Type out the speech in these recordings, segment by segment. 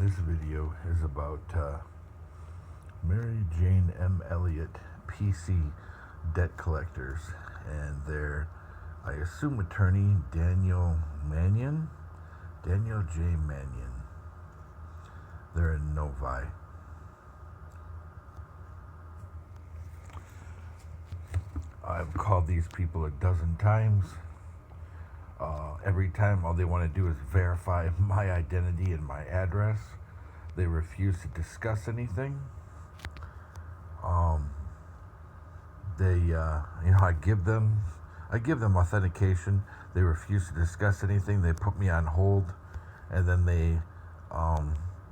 This video is about Mary Jane M. Elliott, PC debt collectors, and their, I assume, attorney Daniel J. Mannion. They're in Novi. I've called these people a dozen times. Every time, all they want to do is verify my identity and my address. They refuse to discuss anything. I give them authentication. They refuse to discuss anything. They put me on hold, and then they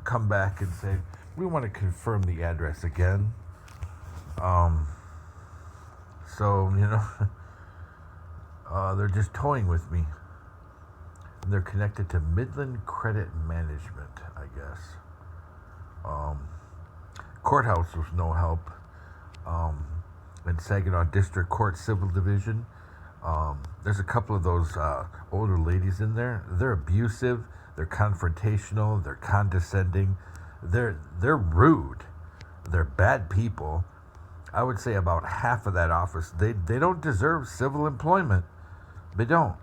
come back and say, "We want to confirm the address again." They're just toying with me. And they're connected to Midland Credit Management, I guess. Courthouse was no help. In Saginaw District Court Civil Division, there's a couple of those older ladies in there. They're abusive. They're confrontational. They're condescending. They're rude. They're bad people. I would say about half of that office, they don't deserve civil employment. They don't.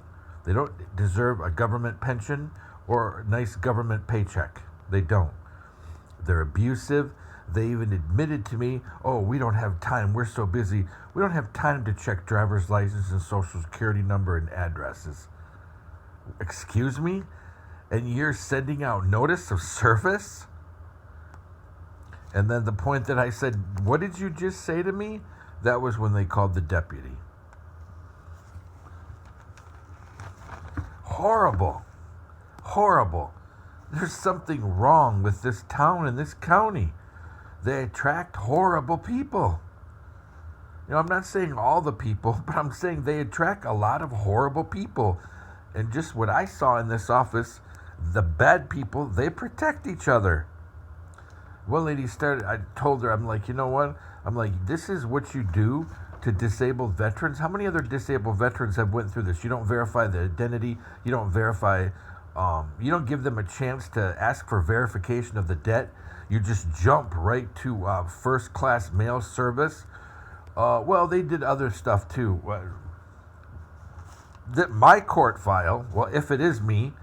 They don't deserve a government pension or a nice government paycheck. They don't. They're abusive. They even admitted to me, "Oh, we don't have time. We're so busy. We don't have time to check driver's license and social security number and addresses." Excuse me? And you're sending out notice of service? And then the point that I said, "What did you just say to me?" That was when they called the deputy. Horrible. Horrible. There's something wrong with this town and this county. They attract horrible people. I'm not saying all the people, but I'm saying they attract a lot of horrible people. And just what I saw in this office, the bad people, they protect each other. One lady I told her, I'm like, "You know what? I'm like, this is what you do to disabled veterans. How many other disabled veterans have went through this? You don't verify the identity. You don't verify, you don't give them a chance to ask for verification of the debt. You just jump right to first class mail service." Well, they did other stuff too. My court file, well, if it is me,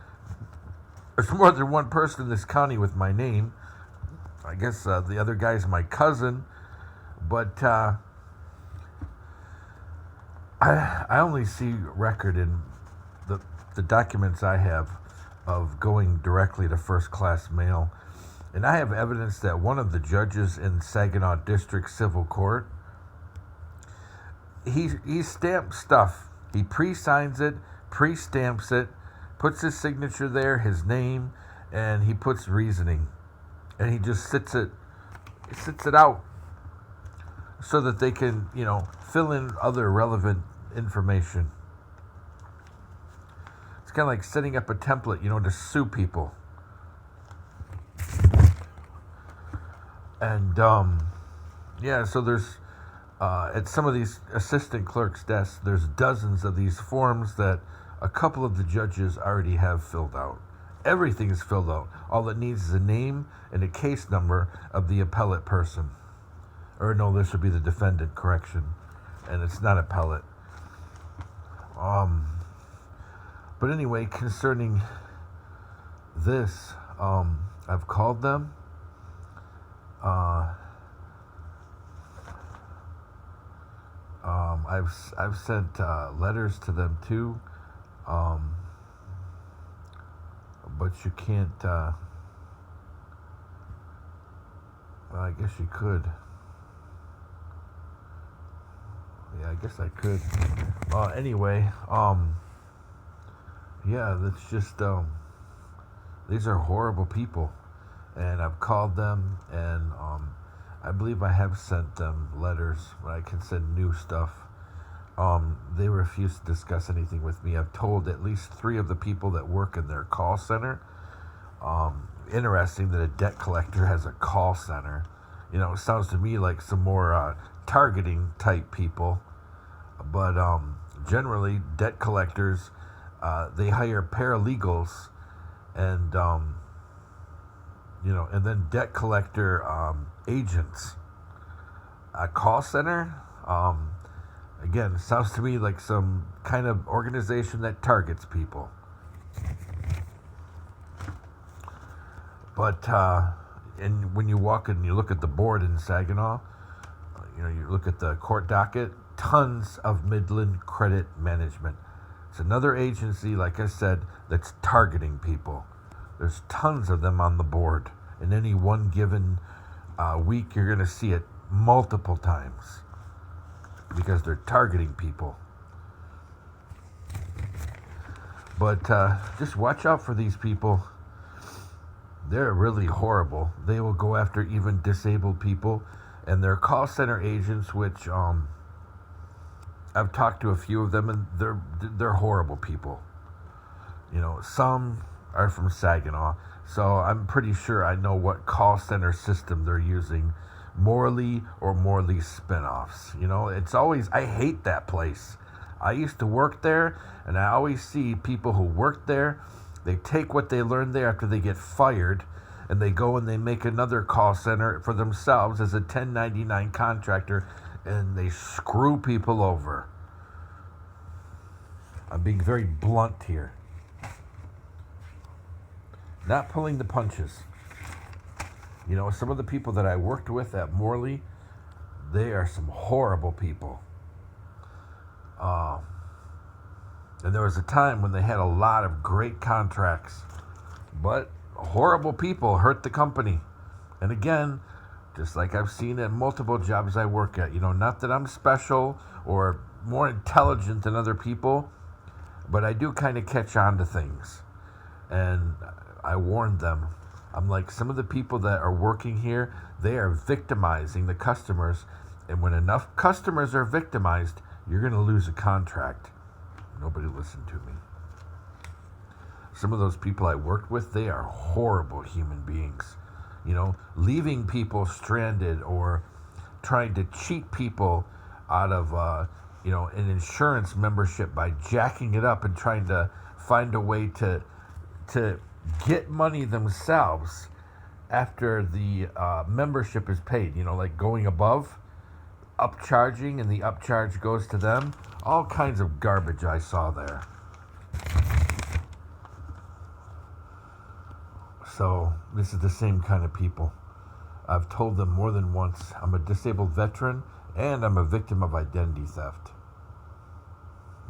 there's more than one person in this county with my name. I guess the other guy's my cousin, but I only see record in the documents I have of going directly to first class mail. And I have evidence that one of the judges in Saginaw District Civil Court, he stamps stuff. He pre-signs it, pre-stamps it, puts his signature there, his name, and he puts reasoning. And he just sits it out so that they can, fill in other relevant information. It's kind of like setting up a template, to sue people. And, so there's, at some of these assistant clerks' desks, there's dozens of these forms that a couple of the judges already have filled out. Everything is filled out. All it needs is a name and a case number of the appellate person. Or no, this would be the defendant, correction. And it's not appellate. But anyway, concerning this, I've called them. I've sent letters to them too. But you can't, well, I guess you could. Yeah, I guess I could. Anyway, that's just, these are horrible people. And I've called them, and I believe I have sent them letters where I can send new stuff. They refuse to discuss anything with me. I've told at least 3 of the people that work in their call center. Interesting that a debt collector has a call center. It sounds to me like some more targeting type people. But generally, debt collectors, they hire paralegals, and And then debt collector agents. A call center, again, sounds to me like some kind of organization that targets people. But and when you walk and you look at the board in Saginaw, you look at the court docket, tons of Midland Credit Management. It's another agency, like I said, that's targeting people. There's tons of them on the board. In any one given week, you're going to see it multiple times because they're targeting people. But just watch out for these people. They're really horrible. They will go after even disabled people. And they're call center agents, which I've talked to a few of them, and they're horrible people. Some are from Saginaw, so I'm pretty sure I know what call center system they're using. Morley or Morley spinoffs. It's always, I hate that place. I used to work there, and I always see people who work there, they take what they learned there after they get fired, and they go and they make another call center for themselves as a 1099 contractor, and they screw people over. I'm being very blunt here. Not pulling the punches. Some of the people that I worked with at Morley, they are some horrible people. And there was a time when they had a lot of great contracts, but horrible people hurt the company. And again, just like I've seen at multiple jobs I work at, not that I'm special or more intelligent than other people, but I do kind of catch on to things. And I warned them. I'm like, some of the people that are working here, they are victimizing the customers. And when enough customers are victimized, you're going to lose a contract. Nobody listened to me. Some of those people I worked with, they are horrible human beings. Leaving people stranded or trying to cheat people out of, an insurance membership by jacking it up and trying to find a way to get money themselves after the membership is paid, like going above, upcharging, and the upcharge goes to them. All kinds of garbage I saw there. So this is the same kind of people. I've told them more than once, I'm a disabled veteran and I'm a victim of identity theft.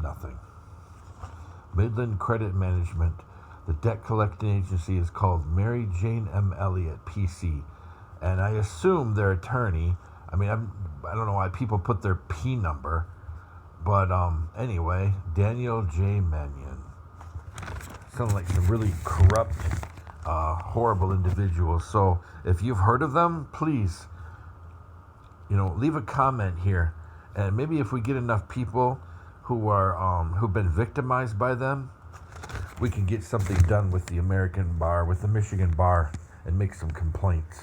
Nothing. Midland Credit Management. The debt collecting agency is called Mary Jane M. Elliott, PC. And I assume their attorney, I don't know why people put their P number, but anyway, Daniel J. Mannion. Sound like some really corrupt, horrible individuals. So if you've heard of them, please, leave a comment here. And maybe if we get enough people who are who've been victimized by them, we can get something done with the American bar, with the Michigan bar, and make some complaints.